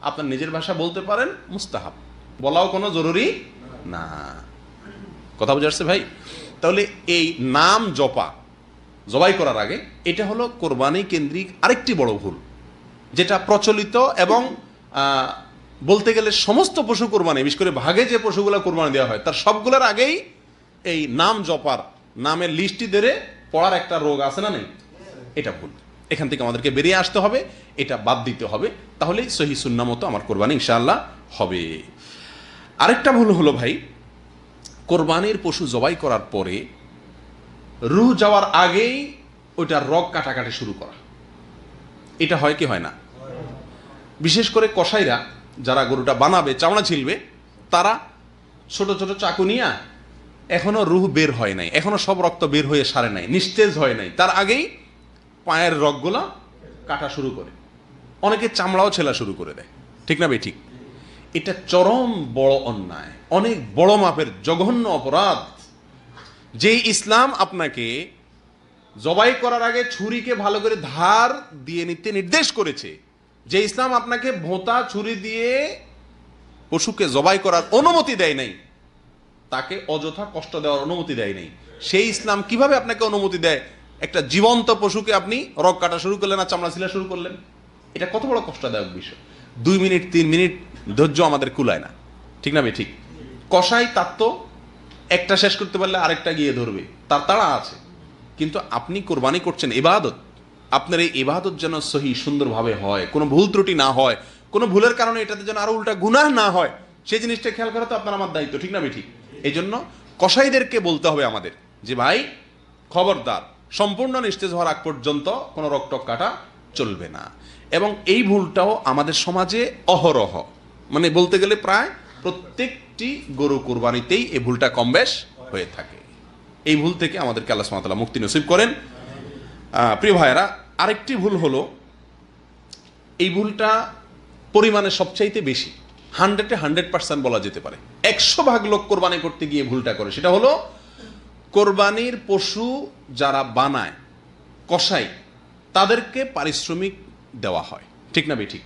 আপনার নিজের ভাষা বলতে পারেন, মুস্তাহাব, বলাও কোনো জরুরি না। কথা বুঝে আসছে ভাই? তাহলে এই নাম জপা জবাই করার আগে, এটা হলো কোরবানি কেন্দ্রিক আরেকটি বড় ভুল, যেটা প্রচলিত এবং বলতে গেলে সমস্ত পশু কোরবানি, বিশেষ করে ভাগে যে পশুগুলো কোরবানি দেওয়া হয় তার সবগুলোর আগেই এই নাম জপার, নামের লিস্টটি ধরে পড়ার একটা রোগ আছে না নেই? এটা ভুল। এখান থেকে আমাদেরকে বেরিয়ে আসতে হবে, এটা বাদ দিতে হবে, তাহলেই সহি সুন্নাহ মতো আমার কোরবানি ইনশাআল্লাহ হবে। আরেকটা ভুল হলো ভাই, কোরবানির পশু জবাই করার পরে রুহ যাওয়ার আগেই ওইটার রগ কাটাকাটি শুরু করা। এটা হয় কি হয় না? বিশেষ করে কসাইরা যারা গরুটা বানাবে, চামড়া ছিলবে, তারা ছোট ছোট চাকু নিয়ে, এখনো রুহ বের হয় নাই, এখনো সব রক্ত বের হয়ে সারে নাই, নিস্তেজ হয় নাই, তার আগেই পায়ের রগগুলা কাটা শুরু করে, অনেকে চামড়াও ছেলা শুরু করে দেয়। ঠিক না ভাই ঠিক? এটা চরম বড় অন্যায়, অনেক বড় মাপের জঘন্য অপরাধ। যে ইসলাম আপনাকে জবাই করার আগে ছুরিকে ভালো করে ধার দিয়ে নিতে নির্দেশ করেছে, যে ইসলাম আপনাকে ভোঁতা ছুরি দিয়ে পশুকে জবাই করার অনুমতি দেয় নাই, তাকে অযথা কষ্ট দেওয়ার অনুমতি দেয় নাই, সেই ইসলাম কিভাবে আপনাকে অনুমতি দেয় একটা জীবন্ত পশুকে আপনি রগ কাটা শুরু করলেন আর চামড়া ছিলা শুরু করলেন? এটা কত বড় কষ্টদায়ক বিষয়। 2 মিনিট 3 মিনিট ধৈর্য আমাদের কুলায় না। ঠিক না ভাই ঠিক? কসাই তার তো একটা শেষ করতে পারলে আরেকটা গিয়ে ধরবে, তার তাড়া আছে। কিন্তু আপনি কোরবানি করছেন ইবাদত, আপনার এই ইবাদত যেন সহি সুন্দরভাবে হয়, কোনো ভুল ত্রুটি না হয়, কোনো ভুলের কারণে এটাতে যেন আরো উল্টা গুনাহ না হয়, সেই জিনিসটা খেয়াল করা তো আপনার আমার দায়িত্ব। ঠিক না ভাই ঠিক? এই জন্য কসাইদেরকে বলতে হবে আমাদের যে ভাই খবরদার, সম্পূর্ণ নিস্তেজ হওয়ার আগ পর্যন্ত কোনো রক্তক কাটা চলবে না। এবং এই ভুলটাও আমাদের সমাজে অহরহ, মানে বলতে গেলে প্রায় প্রত্যেকটি গরু কোরবানিতেই এই ভুলটা কম বেশ হয়ে থাকে। এই ভুল থেকে আমাদেরকে আল্লাহ সুবহানাহু ওয়া তাআলা মুক্তি নসিব করেন। প্রিয় ভাইয়েরা, আরেকটি ভুল হলো, এই ভুলটা পরিমাণে সবচাইতে বেশি, 100% বলা যেতে পারে, 100% লোক কোরবানি করতে গিয়ে ভুলটা করে। সেটা হলো কোরবানির পশু যারা বানায়, কসাই, তাদেরকে পারিশ্রমিক দেওয়া হয়। ঠিক না ভাই ঠিক?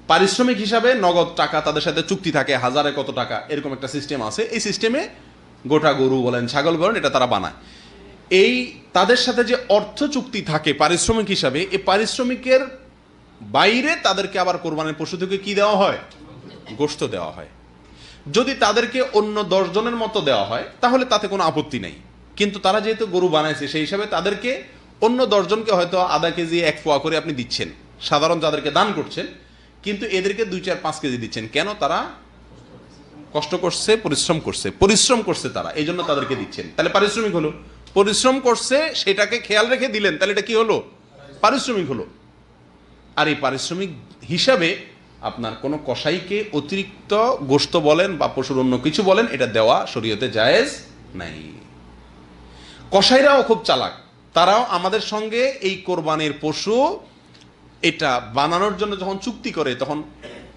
পারিশ্রমিক হিসাবে নগদ টাকা, তাদের সাথে চুক্তি থাকে, হাজারে কত টাকা, এরকম একটা সিস্টেম আছে। এই সিস্টেমে গোটা গরু বলেন, ছাগল বলেন, এটা তারা বানায়। এই তাদের সাথে যে অর্থ চুক্তি থাকে পারিশ্রমিক হিসাবে, এই পারিশ্রমিকের বাইরে তাদেরকে আবার কোরবানির পশু থেকে কি দেওয়া হয়? গোশত দেওয়া হয়। যদি তাদেরকে অন্য 10 জনের মতো দেওয়া হয় তাহলে তাতে কোনো আপত্তি নেই, কিন্তু তারা যেহেতু গরু বানাইছে সেই হিসাবে তাদেরকে অন্য 10 জনকে হয়তো আধা কেজি 1 পোয়া করে আপনি দিচ্ছেন, সাধারণ যাদেরকে দান করছেন, কিন্তু এদেরকে 2, 4, 5 কেজি দিচ্ছেন। কেন? তারা কষ্ট করছে, পরিশ্রম করছে তারা, এই জন্য তাদেরকে দিচ্ছেন। তাহলে পারিশ্রমিক হলো। পরিশ্রম করছে সেটাকে খেয়াল রেখে দিলেন, তাহলে এটা কি হলো? পারিশ্রমিক হলো। আর এই পারিশ্রমিক হিসাবে আপনার কোনো কসাইকে অতিরিক্ত গোশত বলেন বা পশুর অন্য কিছু বলেন, এটা দেওয়া শরীয়তে জায়েজ নাই। কসাইরাও খুব চালাক, তারাও আমাদের সঙ্গে এই কোরবানির পশু এটা বানানোর জন্য যখন চুক্তি করে তখন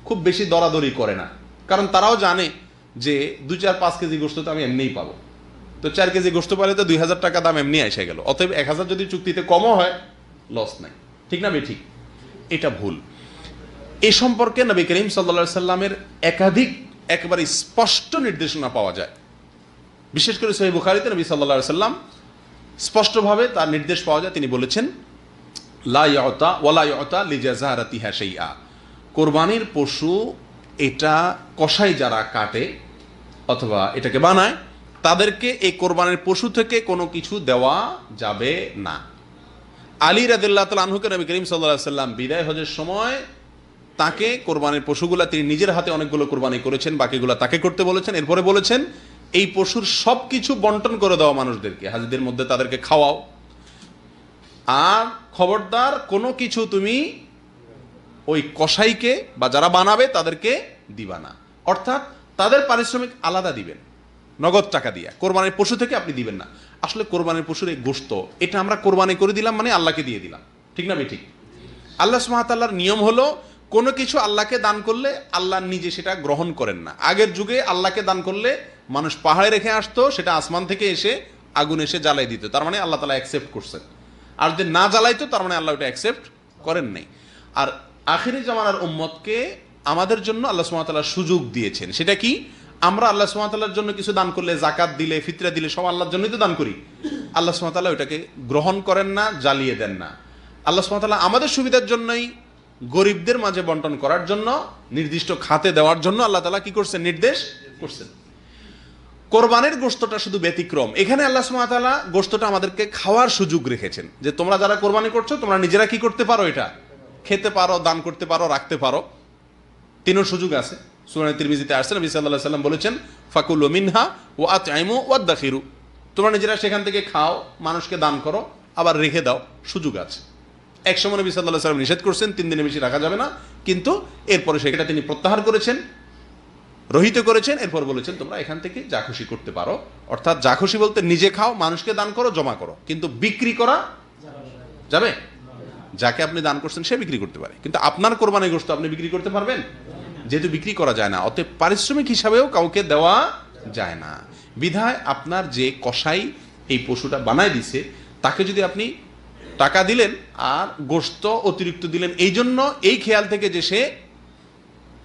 খুব বেশি দরাদরি করে না, কারণ তারাও জানে যে 2, 4, 5 কেজি গোশত তো আমি এমনিই পাবো, তো 4 কেজি গোশত পালে তো 2000 টাকা দাম এমনি এসে গেল, অতএব 1000 যদি চুক্তিতে কমও হয় লস নাই। ঠিক না ঠিক? এটা ভুল। এ সম্পর্কে নবী করিম সাল্লাল্লাহু আলাইহি সাল্লামের একাধিক একেবারে স্পষ্ট নির্দেশনা পাওয়া যায়। বিশেষ করে সহিহ বুখারীতে নবী সাল্লাল্লাহু আলাইহি সাল্লাম স্পষ্টভাবে তার নির্দেশ পাওয়া যায়। তিনি বলেছেন, লা ইউতা ওয়ালা ইউতা লিজাযারাতিহা শাইআ, কোরবানির পশু এটা কসাই যারা কাটে অথবা এটাকে বানায় তাদেরকে এই কোরবানির পশু থেকে কোনো কিছু দেওয়া যাবে না। আলী রাদিয়াল্লাহু তাআলা আনহুকে নবী করিম সাল্লাল্লাহু আলাইহি সাল্লাম বিদায় হজের সময় তাকে কোরবানির পশুগুলা তিনি নিজের হাতে অনেকগুলো কোরবানি করেছেন, বাকিগুলো তাকে করতে বলেছেন। এরপরে বলেছেন এই পশুর সব কিছু বন্টন করে দেওয়া মানুষদেরকে, হাজিদের মধ্যে তাদেরকে খাওয়াও, আর খবরদার কোনো কিছু তুমি ওই কসাইকে বা যারা বানাবে তাদেরকে দিবা না। অর্থাৎ তাদের পারিশ্রমিক আলাদা দিবেন, নগদ টাকা দিয়ে, কোরবানির পশু থেকে আপনি দিবেন না। আসলে কোরবানির পশুর এই গোশত এটা আমরা কোরবানি করে দিলাম মানে আল্লাহকে দিয়ে দিলাম। ঠিক না ঠিক? আল্লাহ সুবহানাহু ওয়া তাআলার নিয়ম হলো কোনো কিছু আল্লাহকে দান করলে আল্লাহ নিজে সেটা গ্রহণ করেন না। আগের যুগে আল্লাহকে দান করলে মানুষ পাহাড়ে রেখে আসতো, সেটা আসমান থেকে এসে আগুন এসে জ্বালাই দিত, তার মানে আল্লাহ তাআলা অ্যাকসেপ্ট করছেন। আর যদি না জ্বালাইতো তার মানে আল্লাহ ওটা অ্যাকসেপ্ট করেন নাই। আর আখিরি জামানার উম্মতকে আমাদের জন্য আল্লাহ সুবহানাহু ওয়া তাআলা সুযোগ দিয়েছেন। সেটা কি? আমরা আল্লাহ সুবহানাহু ওয়া তাআলার জন্য কিছু দান করলে, যাকাত দিলে, ফিতরা দিলে, সব আল্লাহর জন্যই তো দান করি। আল্লাহ সুবহানাহু ওয়া তাআলা ওটাকে গ্রহণ করেন না, জ্বালিয়ে দেন না। আল্লাহ সুবহানাহু ওয়া তাআলা আমাদের সুবিধার জন্যই গরিবদের মাঝে বন্টন করার জন্য, নির্দিষ্ট খাতে দেওয়ার জন্য আল্লাহ তাআলা কি করছেন? নির্দেশ করছেন। কোরবানির গোশতটা শুধু ব্যতিক্রম। এখানে আল্লাহ সুবহানাহু ওয়া তাআলা গোশতটা আমাদেরকে খাওয়ার সুযোগ রেখেছেন, যে তোমরা যারা কোরবানি করছো তোমরা নিজেরা কি করতে পারো? এটা খেতে পারো, দান করতে পারো, রাখতে পারো, তিনও সুযোগ আছে। সূরা তিরমিজিতে আসছে, নবী সাল্লাল্লাহু আলাইহি ওয়াসাল্লাম বলেছেন, ফাকুলু মিনহা ওয়া আতইমু ওয়াদাখিরু, তোমরা নিজেরা সেখান থেকে খাও, মানুষকে দান করো, আবার রেখে দাও, সুযোগ আছে। এক সময় নবী সাল্লাল্লাহু আলাইহি ওয়াসাল্লাম নিষেধ করছেন 3 দিনের বেশি রাখা যাবে না, কিন্তু এরপরে সেটা তিনি প্রত্যাহার করেছেন, রহিত করেছেন। এরপর বলেছেন তোমরা এখান থেকে যা খুশি করতে পারো। অর্থাৎ যা খুশি বলতে নিজে খাও, মানুষকে দান করো, জমা করো, কিন্তু বিক্রি করা যাবে? যাকে আপনি দান করছেন সে বিক্রি করতে পারে, কিন্তু আপনার কোরবানির গোশত আপনি বিক্রি করতে পারবেন? যেহেতু বিক্রি করা যায় না, অতএব পারিশ্রমিক হিসাবেও কাউকে দেওয়া যায় না। বিধায় আপনার যে কসাই এই পশুটা বানায় দিছে তাকে যদি আপনি টাকা দিলেন আর গোশত অতিরিক্ত দিলেন এই জন্য, এই খেয়াল থেকে যে সে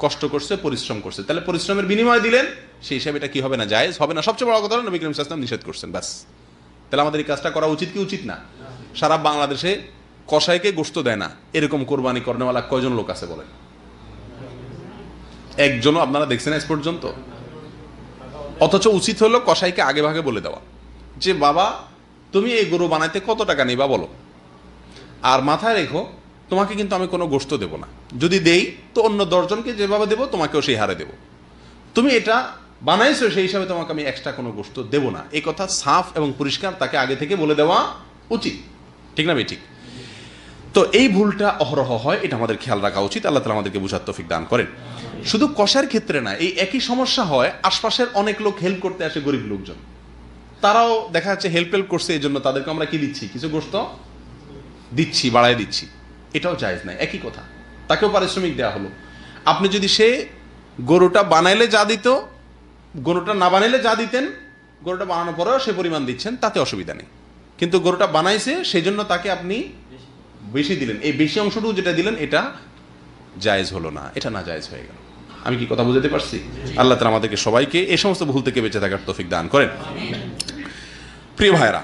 কষ্ট করছে, পরিশ্রম করছে, তাহলে পরিশ্রমের বিনিময় দিলেন, সেই হিসাবে এটা কি হবে না? জায়েজ হবে না। সবচেয়ে বড় কথা হলো নবী করিম সাল্লাল্লাহু আলাইহি ওয়াসাল্লাম নিষেধ করছেন, ব্যাস। তাহলে আমাদের এই কাজটা করা উচিত কি উচিত না? সারা বাংলাদেশে কসাইকে গোশত দেয় না এরকম কোরবানি করেনেওয়ালা কয়জন লোক আছে বলেন? একজনও আপনারা দেখছেন আজ পর্যন্ত? অথচ উচিত হলো কসাইকে আগে ভাগে বলে দেওয়া যে বাবা তুমি এই গরু বানাইতে কত টাকা নিবা বলো, আর মাথায় রেখো তোমাকে কিন্তু আমি কোনো গোশত দেবো না, যদি দেই তো অন্য 10 জনকে যেভাবে দেবো তোমাকেও সেই হারে দেবো, তুমি এটা বানাইছো সেই হিসাবে তোমাকে আমি এক্সট্রা কোনো গোশত দেবো না। এই কথা সাফ এবং পরিষ্কার তাকে আগে থেকে বলে দেওয়া উচিত। ঠিক না ঠিক? তো এই ভুলটা অহরহ হয়, এটা আমাদের খেয়াল রাখা উচিত। আল্লাহ তাআলা আমাদেরকে বুঝার তৌফিক দান করেন। শুধু কসার ক্ষেত্রে না, এই একই সমস্যা হয় আশপাশের অনেক লোক হেল্প করতে আসে, গরিব লোকজন, তারাও দেখা যাচ্ছে হেল্প করছে, এই জন্য তাদেরকে আমরা কি দিচ্ছি? কিছু গোশত দিচ্ছি, বাড়াই দিচ্ছি, এটাও জায়েজ নাই। একই কথা, তাকেও পারিশ্রমিক দেওয়া হলো। আপনি যদি সে গরুটা বানাইলে যা দিত, গরুটা না বানাইলে যা দিতেন, গরুটা বানানোর পরেও সে পরিমাণ দিচ্ছেন, তাতে অসুবিধা নেই। কিন্তু গরুটা বানাইছে সেই জন্য তাকে আপনি বেশি দিলেন, এই বেশি অংশটুকু যেটা দিলেন এটা জায়েজ হলো না, এটা না জায়েজ হয়ে গেল। আমি কি কথা বুঝাতে পারছি? আল্লাহ তাআলা আমাদেরকে সবাইকে এই সমস্ত ভুল থেকে বেঁচে থাকার তৌফিক দান করেন। প্রিয় ভাইরা,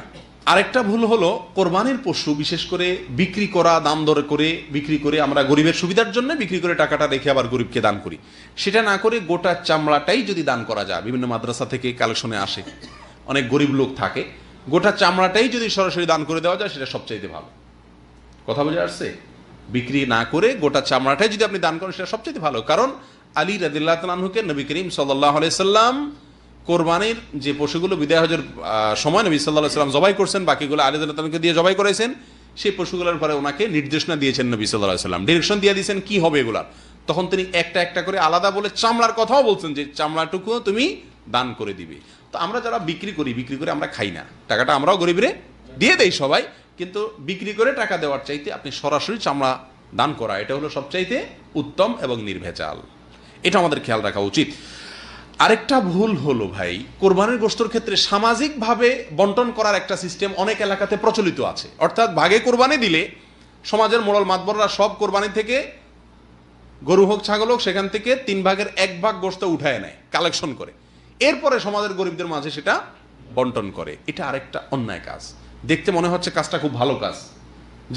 আরেকটা ভুল হলো কোরবানির পশু বিশেষ করে বিক্রি করা, দাম দর করে বিক্রি করে, আমরা গরিবের সুবিধার জন্য বিক্রি করে টাকাটা রেখে আবার গরিবকে দান করি। সেটা না করে গোটা চামড়াটাই যদি দান করা যায়, বিভিন্ন মাদ্রাসা থেকে কালেকশনে আসে, অনেক গরিব লোক থাকে, গোটা চামড়াটাই যদি সরাসরি দান করে দেওয়া যায় সেটা সবচাইতে ভালো। কথা বোঝা আসছে? বিক্রি না করে গোটা চামড়াটাই যদি আপনি দান করেন সেটা সবচাইতে ভালো। কারণ আলী রাদিয়াল্লাহু তাআলা আনহুকে নবী করিম সাল্লাল্লাহু আলাইহি সাল্লাম কোরবানির যে পশুগুলো বিদায় হজের সময় নবী সাল্লাল্লাহু আলাইহি সাল্লাম জবাই করছেন, বাকিগুলো আলী রাদিয়াল্লাহু তাআলাকে দিয়ে জবাই করেছেন। সেই পশুগুলোর পরে ওনাকে নির্দেশনা দিয়েছেন নবী সাল্লাল্লাহু আলাইহি সাল্লাম, ডিরেকশন দিয়ে দিয়েছেন কি হবে এগুলার। তখন তিনি একটা একটা করে আলাদা বলে চামড়ার কথাও বলছেন যে চামড়াটুকু তুমি দান করে দিবে। তো আমরা যারা বিক্রি করে আমরা খাই না, টাকাটা আমরাও গরিবরে দিয়ে দেই সবাই, কিন্তু বিক্রি করে টাকা দেওয়ার চাইতে আপনি সরাসরি চামড়া দান করা, এটা হলো সবচাইতে উত্তম এবং নির্ভেজাল। এটা আমাদের খেয়াল রাখা উচিত। আরেকটা ভুল হলো ভাই, কোরবানির গোশতের ক্ষেত্রে সামাজিকভাবে বন্টন করার একটা সিস্টেম অনেক এলাকাতে প্রচলিত আছে। অর্থাৎ ভাগে কোরবানি দিলে সমাজের মোড়ল মাতবররা সব কোরবানি থেকে, গরু হোক ছাগল হোক, সেখান থেকে 1/3 গোশত উঠায় নেয়, কালেকশন করে, এরপরে সমাজের গরিবদের মাঝে সেটা বন্টন করে। এটা আরেকটা অন্যায় কাজ। দেখতে মনে হচ্ছে কাজটা খুব ভালো কাজ,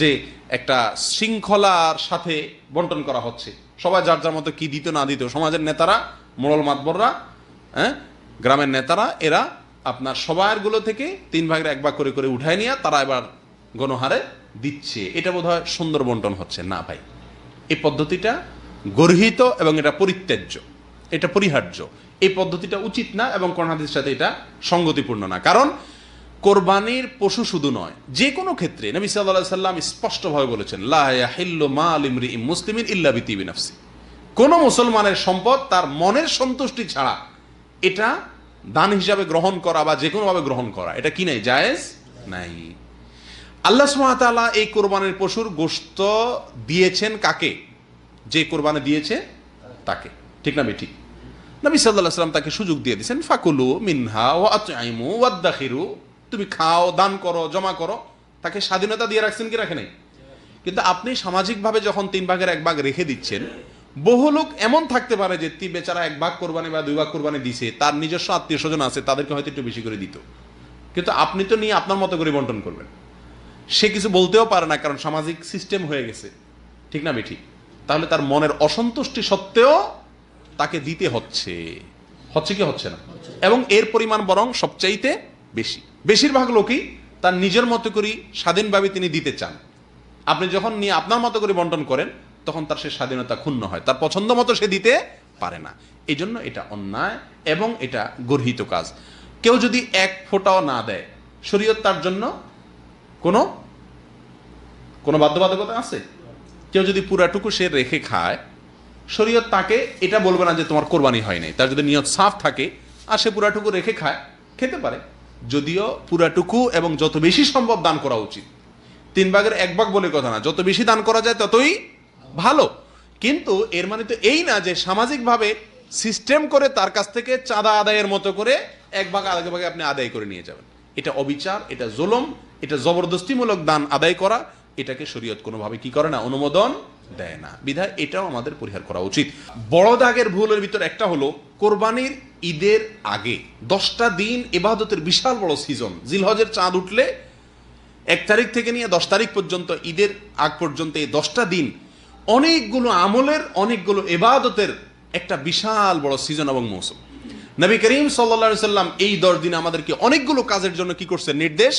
যে একটা শৃঙ্খলার সাথে বন্টন করা হচ্ছে, সবাই যার যার মতো কি দিত না দিত, সমাজের নেতারা, মোড়ল মাতবররা, গ্রামের নেতারা, এরা আপনার সবাইগুলো থেকে 3/1 করে করে উঠায় নিয়ে তারা এবার গণহারে দিচ্ছে। এটা বোধহয় সুন্দর বন্টন হচ্ছে না ভাই। এই পদ্ধতিটা গর্হিত এবং এটা পরিত্যাজ্য, এটা পরিহার্য। এই পদ্ধতিটা উচিত না এবং কোরআন হাদিসের সাথে এটা সঙ্গতিপূর্ণ না। কারণ কোরবানির পশু শুধু নয়, যে কোনো ক্ষেত্রে নবী সাল্লাল্লাহু আলাইহি সাল্লাম স্পষ্টভাবে বলেছেন, লা ইয়াহিল্লু মাল ইমরিইন মুসলিমিন ইল্লা বিতিবি নাফসি। কোন মুসলমানের সম্পদ তার মনের সন্তুষ্টি ছাড়া এটা দান হিসাবে গ্রহণ করা বা যে কোনোভাবে গ্রহণ করা, এটা কি নাই, জায়েজ নাই। আল্লাহ সুবহানাহু ওয়া তাআলা এই কোরবানির পশুর গোশত দিয়েছেন কাকে? যে কোরবানি দিয়েছে তাকে, ঠিক না বেঠিক? নবী সাল্লাল্লাহু আলাইহি সাল্লাম তাকে সুযোগ দিয়ে দিয়েছেন, ফাকুলু মিনহা ওয়া আতইমু ওয়াদাখিরু, তুমি খাও, দান করো, জমা করো। তাকে স্বাধীনতা দিয়ে রাখছেন কি রাখে নাই? কিন্তু আপনি সামাজিকভাবে যখন 3/1 রেখে দিচ্ছেন, বহু লোক এমন থাকতে পারে যে বেচারা 1 কোরবানি বা 2 কোরবানি দিছে, তার নিজস্ব আত্মীয় স্বজন আছে, তাদেরকে হয়তো একটু বেশি করে দিত, কিন্তু আপনি তো নিয়ে আপনার মতো করে বন্টন করবেন। সে কিছু বলতেও পারে না, কারণ সামাজিক সিস্টেম হয়ে গেছে, ঠিক না বেঠিক? তাহলে তার মনের অসন্তুষ্টি সত্ত্বেও তাকে দিতে হচ্ছে, হচ্ছে কি হচ্ছে না? এবং এর পরিমাণ বরং সবচাইতে বেশি। বেশিরভাগ লোকই তার নিজের মতো করে স্বাধীনভাবে তিনি দিতে চান। আপনি যখন নিয়ে আপনার মতো করে বন্টন করেন, তখন তার সে স্বাধীনতা ক্ষুণ্ণ হয়, তার পছন্দ মতো সে দিতে পারে না। এই জন্য এটা অন্যায় এবং এটা গর্হিত কাজ। কেউ যদি 1 ফোঁটাও না দেয়, শরীয়ত তার জন্য কোনো কোনো বাধ্যবাধকতা আছে? কেউ যদি পুরাটুকু সে রেখে খায়, শরীয়ত তাকে এটা বলবে না যে তোমার কোরবানি হয় নাই। তার যদি নিয়ত সাফ থাকে আর সে পুরাটুকু রেখে খায়, খেতে পারে। যদিও পুরাটুকু এবং যত বেশি সম্ভব দান করা উচিত। 3/1 বলে কথা না, যত বেশি দান করা যায় ততই ভালো। কিন্তু এর মানে তো এই না যে সামাজিকভাবে সিস্টেম করে তার কাছ থেকে চাঁদা আদায়ের মতো করে 1/2 আপনি আদায় করে নিয়ে যাবেন। এটা অবিচার, এটা জুলুম, এটা জবরদস্তিমূলক দান আদায় করা। এটাকে শরীয়ত কোনোভাবে কি করে না, অনুমোদন দেয় না। বিধায় এটাও আমাদের পরিহার করা উচিত। বড় দাগের ভুলের ভিতর একটা হলো, কোরবানির ঈদের আগে 10টা দিন ইবাদতের বিশাল বড় সিজন। জিলহজের চাঁদ উঠলে 1 তারিখ থেকে নিয়ে 10 তারিখ পর্যন্ত, ঈদের আগ পর্যন্ত এই 10টা দিন অনেকগুলো আমলের, অনেকগুলো ইবাদতের একটা বিশাল বড় সিজন এবং মৌসুম। নবী করিম সাল্লাল্লাহু আলাইহি সাল্লাম এই 10 দিন আমাদেরকে অনেকগুলো কাজের জন্য কি করছেন, নির্দেশ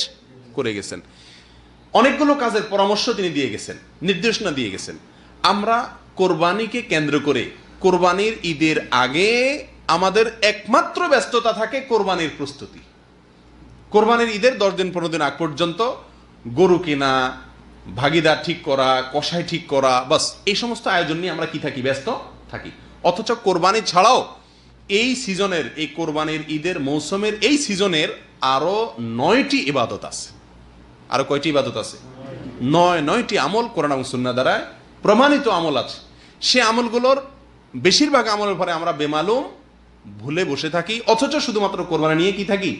করে গেছেন। অনেকগুলো কাজের পরামর্শ তিনি দিয়ে গেছেন, নির্দেশনা দিয়ে গেছেন। আমরা কোরবানিকে কেন্দ্র করে কোরবানির ঈদের আগে আমাদের একমাত্র ব্যস্ততা থাকে কোরবানির প্রস্তুতি। কোরবানির ঈদের 10 দিন 15 দিন আগ পর্যন্ত গরু কেনা, ভাগিদার ঠিক করা, কষাই ঠিক করা, বাস এই সমস্ত আয়োজন নিয়ে আমরা কি থাকি, ব্যস্ত থাকি। অথচ কোরবানি ছাড়াও এই সিজনের, এই কোরবানির ঈদের মৌসুমের এই সিজনের আরো 9টি ইবাদত আছে। আরো কয়টি ইবাদত আছে? 9টি আমল কোরআন এবং সুন্নাহ দ্বারা প্রমাণিত আমল আছে। সে আমলগুলোর বেশিরভাগ আমলের পরে আমরা বেমালুম ভুলে বসে থাকি, অথচ শুধুমাত্র কোরবানি নিয়ে কি থাকি,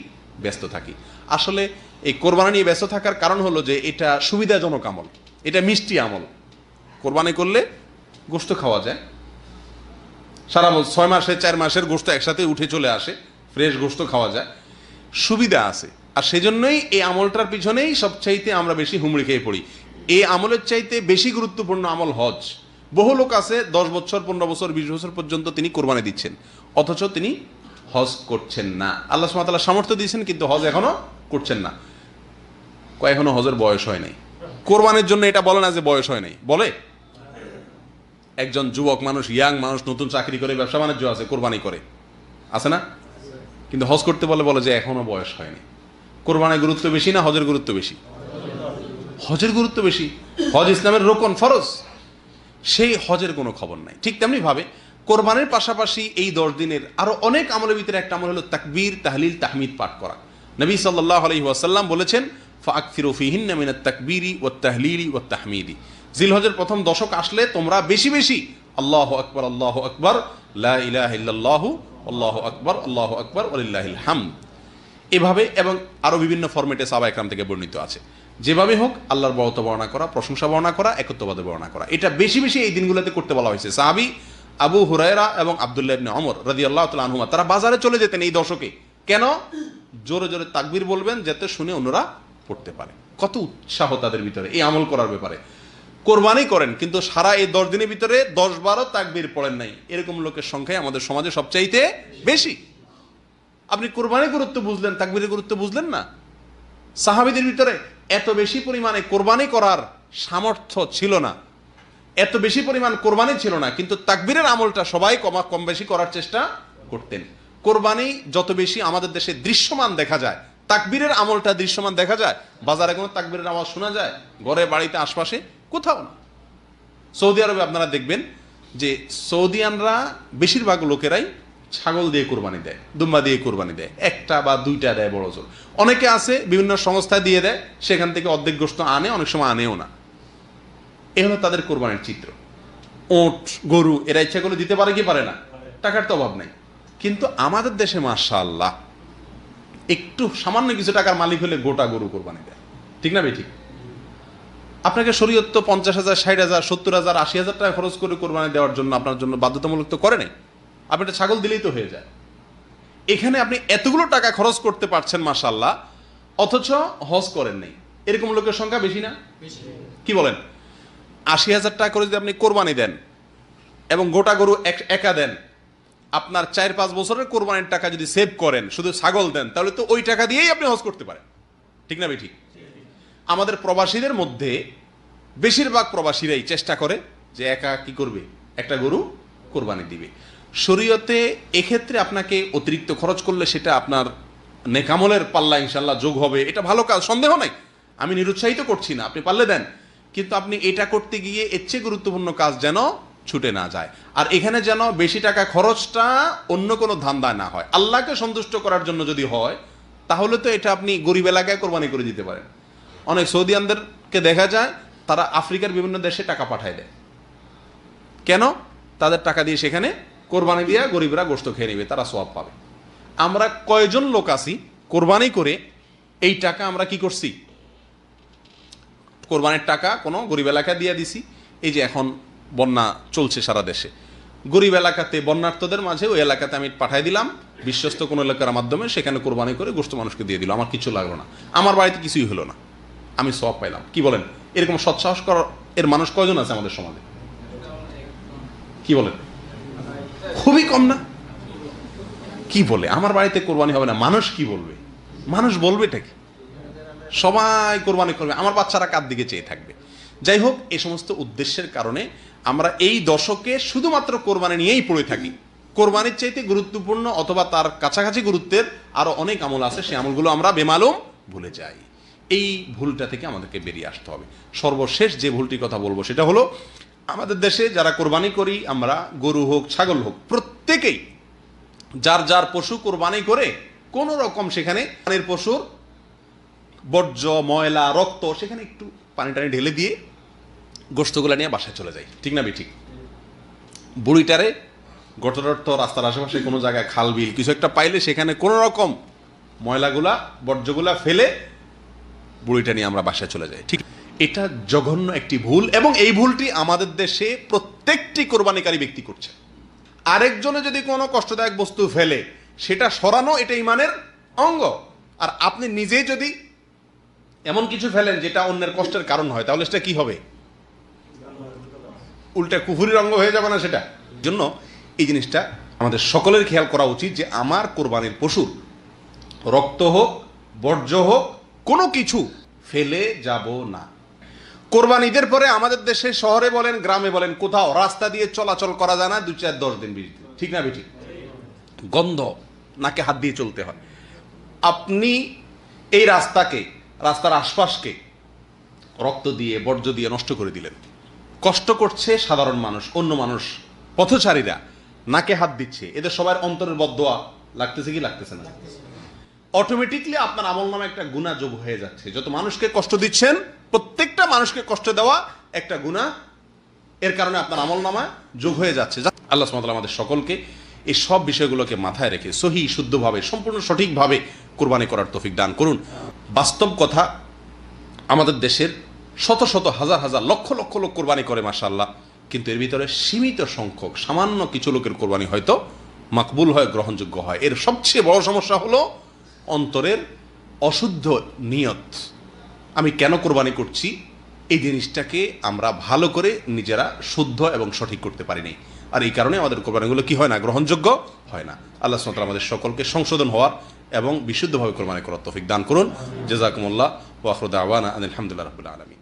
ব্যস্ত থাকি। আসলে এই কোরবানি নিয়ে ব্যস্ত থাকার কারণ হলো যে এটা সুবিধাজনক আমল, এটা মিষ্টি আমল। কোরবানি করলে গোশত খাওয়া যায়, সারা বছর 6 মাসে 4 মাসের গোশত একসাথে উঠে চলে আসে, ফ্রেশ গোশত খাওয়া যায়, সুবিধা আছে। আর সেজন্যই এই আমলটার পিছনেই সবচাইতে আমরা বেশি হুমড়ি খেয়ে পড়ি। এই আমলের চাইতে বেশি গুরুত্বপূর্ণ আমল হজ। বহু লোক আছে 10 বছর 15 বছর 20 বছর পর্যন্ত তিনি কোরবানি দিচ্ছেন, অথচ তিনি হজ করছেন না। আল্লাহ সুবহানাহু ওয়া তাআলা সামর্থ্য দিয়েছেন, কিন্তু হজ এখনো করছেন না। এখনো হজের বয়স হয় নাই। কোরবানির জন্য এটা বলে না যে বয়স হয় নাই, বলে একজন যুবক মানুষ, ইয়াং মানুষ, নতুন চাকরি করে, ব্যবসা বাণিজ্য আছে, কোরবানি করে, আছে না? কিন্তু হজ করতে বলে যে এখনো বয়স হয়নি। কোরবানির গুরুত্ব বেশি না হজের গুরুত্ব বেশি? হজের গুরুত্ব বেশি। হজ ইসলামের রোকন, ফরজ, সেই হজের কোনো খবর নাই। ঠিক তেমনি ভাবে কোরবানির পাশাপাশি এই 10 দিনের আরো অনেক আমলের ভিতরে একটা আমল হলো তাকবীর, তাহলিল, তাহমিদ পাঠ করা। নবী সাল্লাল্লাহু আলাইহি ওয়াসাল্লাম বলেছেন, ফাআকফিরু ফীহিন্না মিনাত তাকবীরি ওয়াত তাহলিলি ওয়াত তাহমিদি। জিলহজের প্রথম দশক আসলে তোমরা বেশি বেশি আল্লাহু আকবার, আল্লাহু আকবার, লা ইলাহা ইল্লাল্লাহু, আল্লাহু আকবার, আল্লাহু আকবার, ওয়ালিল্লাহিল হামদ, এভাবে এবং আরো বিভিন্ন ফরম্যাটে সাহাবা একরাম থেকে বর্ণিত আছে। যেভাবে হোক আল্লাহর বড়ত্ব বর্ণনা করা, প্রশংসা বর্ণনা করা, একত্ববাদ বর্ণনা করা, এটা বেশি বেশি এই দিনগুলোতে করতে বলা হয়েছে। সাহাবী আবু হুরায়রা এবং আব্দুল্লাহ ইবনে ওমর রাদিয়াল্লাহু তাআলা আনহুমা তারা বাজারে চলে যেতেন এই দশকে। কেন? জোরে জোরে তাকবীর বলবেন যাতে শুনে অন্যরা পড়তে পারে। কত উৎসাহ তাদের ভিতরে এই আমল করার ব্যাপারে। কোরবানি করেন কিন্তু সারা এই 10 দিনের ভিতরে 10-12 তাকবীর পড়েন নাই, এরকম লোকের সংখ্যাই আমাদের সমাজে সবচাইতে বেশি। আপনি কোরবানির গুরুত্ব বুঝলেন, তাকবীরের গুরুত্ব বুঝলেন না। সাহাবীদের ভিতরে এত বেশি পরিমাণে কোরবানি করার সামর্থ্য ছিল না, এত বেশি পরিমাণ কোরবানি ছিল না, কিন্তু তাকবীরের আমলটা সবাই কম বেশি করার চেষ্টা করতেন। কোরবানি যত বেশি আমাদের দেশে দৃশ্যমান দেখা যায়, তাকবীরের আমলটা দৃশ্যমান দেখা যায়। বাজারে কোনো তাকবীরের আওয়াজ শোনা যায়? ঘরে, বাড়িতে, আশপাশে কোথাও না। সৌদি আরবে আপনারা দেখবেন যে সৌদিয়ানরা বেশিরভাগ লোকেরাই ছাগল দিয়ে কোরবানি দেয়, দুম্বা দিয়ে কোরবানি দেয়, একটা বা দুইটা দেয় বড় জোর। অনেকে আছে বিভিন্ন সংস্থা দিয়ে দেয়, সেখান থেকে অর্ধেক গোশত আনে, অনেক সময় আনেও না। এ হলো তাদের কোরবানির চিত্র। ওট, গরু এরা ইচ্ছা করলে দিতে পারে কি পারে না? টাকার তো অভাব নাই। কিন্তু আমাদের দেশে মাশাআল্লাহ একটু সামান্য কিছু টাকার মালিক হলে গোটা গরু কোরবানি দেয়, ঠিক না? ঠিক। আপনাকে শরীয়ত তো 50,000, 60,000, 70,000, 80,000 টাকা খরচ করে কোরবানি দেওয়ার জন্য আপনার জন্য বাধ্যতামূলক তো করে নাই। আপনি একটা ছাগল দিলেই তো হয়ে যায়। এখানে আপনি এতগুলো টাকা খরচ করতে পারছেন মাশাআল্লাহ, অথচ হজ করেন নাই। এরকম লোকের সংখ্যা বেশি না? কি বলেন? 80,000 টাকা করে যদি আপনি কোরবানি দেন এবং গোটা গরু একা দেন, আপনার 4-5 বছরের কোরবানির টাকা যদি সেভ করেন, শুধু ছাগল দেন, তাহলে তো ওই টাকা দিয়েই আপনি হজ করতে পারেন, ঠিক না? ঠিক। আমাদের প্রবাসীদের মধ্যে বেশিরভাগ প্রবাসীরাই চেষ্টা করে যে একা কি করবে, একটা গরু কোরবানি দিবে। শরীয়তে এক্ষেত্রে আপনাকে অতিরিক্ত খরচ করলে সেটা আপনার নেকামলের পাল্লা ইনশাল্লাহ যোগ হবে, এটা ভালো কাজ, সন্দেহ নাই, আমি নিরুৎসাহিত করছি না, আপনি পারলে দেন। কিন্তু আপনি এটা করতে গিয়ে এর চেয়ে গুরুত্বপূর্ণ কাজ যেন ছুটে না যায়। আর এখানে যেন বেশি টাকা খরচটা অন্য কোনো ধান্দায় না হয়, আল্লাহকে সন্তুষ্ট করার জন্য যদি হয়, তাহলে তো এটা আপনি গরিব এলাকায় কোরবানি করে দিতে পারেন। অনেক সৌদিয়ানদেরকে দেখা যায় তারা আফ্রিকার বিভিন্ন দেশে টাকা পাঠায় দেয়। কেন? তাদের টাকা দিয়ে সেখানে কোরবানি দিয়ে গরিবরা গোশত খেয়ে নেবে, তারা সওয়াব পাবে। আমরা কয়জন লোক আছি কোরবানি করে এই টাকা আমরা কি করছি? কোরবানির টাকা কোনো গরিব এলাকায় দিয়ে দিছি। এই যে এখন বন্যা চলছে সারা দেশে, গরিব এলাকাতে বন্যার্থদের মাঝে ওই এলাকাতে আমি পাঠাই দিলাম বিশ্বস্ত কোনো এলাকার মাধ্যমে, সেখানে কোরবানি করে গোশত মানুষকে দিয়ে দিল, আমার কিছু লাগলো না, আমার বাড়িতে কিছুই হলো না, আমি সওয়াব পাইলাম। কি বলেন? এরকম সৎসাহস করার এর মানুষ কয়জন আছে আমাদের সমাজে? কি বলেন? খুবই কম না? কি বলে আমার বাড়িতে কোরবানি হবে না, মানুষ কি বলবে? মানুষ বলবে এটা কি? সবাই কোরবানি করবে, আমার বাচ্চারা কার দিকে চেয়ে থাকবে? যাই হোক, এই সমস্ত উদ্দেশ্যের কারণে আমরা এই দশকে শুধুমাত্র কোরবানি নিয়েই পড়ে থাকি। কোরবানির চাইতে গুরুত্বপূর্ণ অথবা তার কাছাকাছি গুরুত্বের আরো অনেক আমল আছে, সেই আমলগুলো আমরা বেমালুম ভুলে যাই। এই ভুলটা থেকে আমাদেরকে বেরিয়ে আসতে হবে। সর্বশেষ যে ভুলটির কথা বলবো সেটা হলো, আমাদের দেশে যারা কোরবানি করি আমরা, গরু হোক ছাগল হোক, প্রত্যেকেই যার যার পশু কোরবানি করে কোন রকম সেখানে পানির পশুর বর্জ্য, ময়লা, রক্ত সেখানে একটু পানি টানি ঢেলে দিয়ে গোশতগুলা নিয়ে বাসায় চলে যায়, ঠিক না? ঠিক। বুড়িটারে গটরট রাস্তার আশেপাশে কোনো জায়গায় খাল বিল কিছু একটা পাইলে সেখানে কোন রকম ময়লাগুলা বর্জ্যগুলা ফেলে বুড়িটা নিয়ে আমরা বাসায় চলে যাই, ঠিক। এটা জঘন্য একটি ভুল, এবং এই ভুলটি আমাদের দেশে প্রত্যেকটি কোরবানিকারী ব্যক্তি করছে। আরেকজনে যদি কোনো কষ্টদায়ক বস্তু ফেলে সেটা সরানো, এটা ইমানের অঙ্গ। আর আপনি নিজেই যদি এমন কিছু ফেলেন যেটা অন্যের কষ্টের কারণ হয়, তাহলে সেটা কি হবে? উল্টা কুফুরির অঙ্গ হয়ে যাবে না সেটা? জন্য এই জিনিসটা আমাদের সকলের খেয়াল করা উচিত যে আমার কোরবানির পশুর রক্ত হোক, বর্জ্য হোক, কোনো কিছু ফেলে যাব না। কোরবানি ঈদের পরে আমাদের দেশে শহরে বলেন, গ্রামে বলেন, কোথাও রাস্তা দিয়ে চলাচল করা যায় না 2-4-10 দিন 20 দিন, ঠিক না বেঠিক? গন্ধ, নাকে হাত দিয়ে চলতে হয়। আপনি এই রাস্তাকে, রাস্তার আশপাশকে রক্ত দিয়ে, বর্জ্য দিয়ে নষ্ট করে দিলেন। কষ্ট করছে সাধারণ মানুষ, অন্য মানুষ, পথচারীরা নাকে হাত দিচ্ছে, এদের সবার অন্তরের বদদোয়া লাগতেছে কি লাগতেছে না? অটোমেটিকলি আপনার আমলনামা একটা গুনাহ যোগ হয়ে যাচ্ছে। যত মানুষকে কষ্ট দিচ্ছেন, প্রত্যেকটা মানুষকে কষ্ট দেওয়া একটা গুনাহ, এর কারণে আপনার আমলনামায় যোগ হয়ে যাচ্ছে। আল্লাহ সুবহানাহু ওয়া তাআলা আমাদের সকলকে এই সব বিষয়গুলোকে মাথায় রেখে সহি শুদ্ধভাবে, সম্পূর্ণ সঠিকভাবে কোরবানি করার তৌফিক দান করুন। বাস্তব কথা, আমাদের দেশের শত শত হাজার হাজার লক্ষ লক্ষ লোক কোরবানি করে মাশাআল্লাহ, কিন্তু এর ভিতরে সীমিত সংখ্যক সামান্য কিছু লোকের কোরবানি হয়তো মাকবুল হয়, গ্রহণযোগ্য হয়। এর সবচেয়ে বড় সমস্যা হলো অন্তরের অশুদ্ধ নিয়ত। আমি কেন কোরবানি করছি, এই জিনিসটাকে আমরা ভালো করে নিজেরা শুদ্ধ এবং সঠিক করতে পারিনি। আর এই কারণে আমাদের কোরবানিগুলো কি হয় না, গ্রহণযোগ্য হয় না। আল্লাহ সুবহানাহু ওয়া তাআলা আমাদের সকলকে সংশোধন হওয়ার এবং বিশুদ্ধভাবে কোরবানি করার তৌফিক দান করুন। জাযাকুমুল্লাহ ওয়া আখিরু দাওয়ানা আনিল হামদুলিল্লাহি রাব্বিল আলামিন।